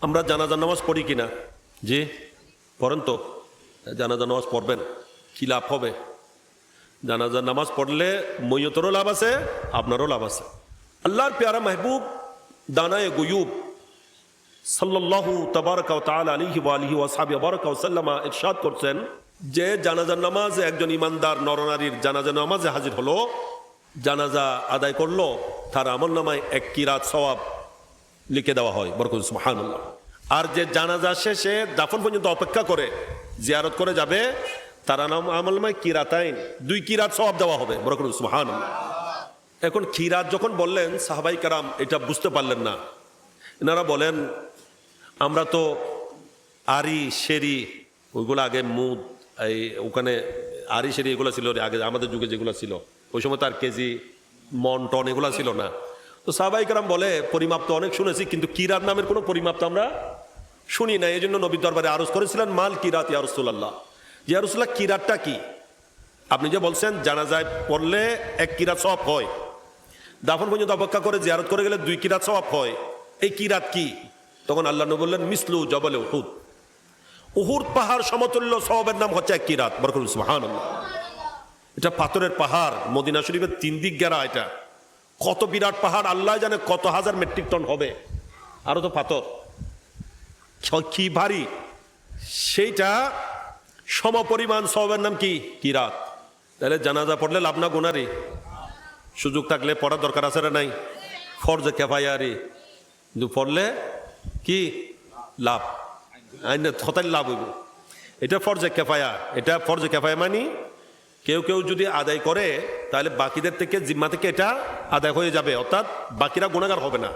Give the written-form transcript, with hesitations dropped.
আমরা জানাজার নামাজ পড়ি কিনা? জি পড়েন তো। জানাজার নামাজ পড়বেন, কি লাভ হবে? জানাজার নামাজ পড়লে মৈয়তেরও লাভ আছে, আপনারও লাভ আছে। আল্লাহর প্যারা মাহবুব দানায়ে গুয়ুব সাল্লাল্লাহু তাবারাকা ওয়া তাআলা আলাইহি ওয়া আলিহি ওয়া সাহবিহি বারাকা ওয়া সাল্লামা ইরশাদ করছেন যে জানাজার নামাজে একজন ইমানদার নরনারীর জানাজার নামাজে হাজির হলো, জানাজা আদায় করলো, তার আমলনামায় 1 কিরাত সওয়াব লিখে দেওয়া হয়। বরকত সুবহানাল্লাহ। আর যে জানাজা শেষে দাফন পর্যন্ত অপেক্ষা করে জিয়ারত করে যাবে, তার আমলনামায় কিরাতাইন 2 কিরাত সওয়াব দেওয়া হবে। বরকত সুবহানাল্লাহ। এখন কিরাত যখন বললেন সাহাবাই কেরাম এটা বুঝতে পারলেন না। এনারা বলেন আমরা তো আরি শেরি ওইগুলো আগে মুদ এই ওখানে আরি শেরি এগুলো ছিল আগে, আমাদের যুগে যেগুলো ছিল ওই সময় তার কেজি মন টন এগুলো ছিল না। তো সাহাবাই কেরাম বলে পরিমাপ তো অনেক শুনেছি, কিন্তু কিরাত নামের কোনো পরিমাপ তো আমরা শুনি না। এই জন্য নবীর দরবারে আরজ করেছিলেন মাল কিরাত ইয়া রাসূলুল্লাহ। ইয়া রাসূলুল্লাহ কিরাতটা কি? আপনি যে বলছেন জানাজায় পড়লে 1 কিরাত সওয়াব হয়, দাফন পর্যন্ত অপেক্ষা করে জিয়ারত করে গেলে 2 কিরাত সওয়াব হয়, এই কিরাত কি? তখন আল্লাহ নবী বললেন মিসলু জবালে উহুদ, উহুদ পাহাড় সমতুল্য সওয়াবের নাম হচ্ছে 1 কিরাত। বরকত সুবহানাল্লাহ। এটা পাথরের পাহাড়, মদিনা শরীফের 3 দিক ঘেরা। এটা কত বিরাট পাহাড়, আল্লাহ জানে কত হাজার মেট্রিক টন হবে। আরো তো পাথর কি ভারী, সেইটা সমপরিমাণ সওয়াবের নাম কি? কিরাত। তাহলে জানাজা পড়লে লাভ না গুনারি? সুযোগ থাকলে পড়ার দরকার আছে না নাই? ফরজে কিফায়ারি, কিন্তু পড়লে কি লাভ? আইনে হতাই লাভ হইব। এটা ফরজে কিফায়া। এটা ফরজে কিফায়া মানে কেউ কেউ যদি আদায় করে তাহলে বাকিদের থেকে জিম্মা থেকে এটা আদায় হয়ে যাবে, অর্থাৎ বাকিরা গুনাহগার হবে না।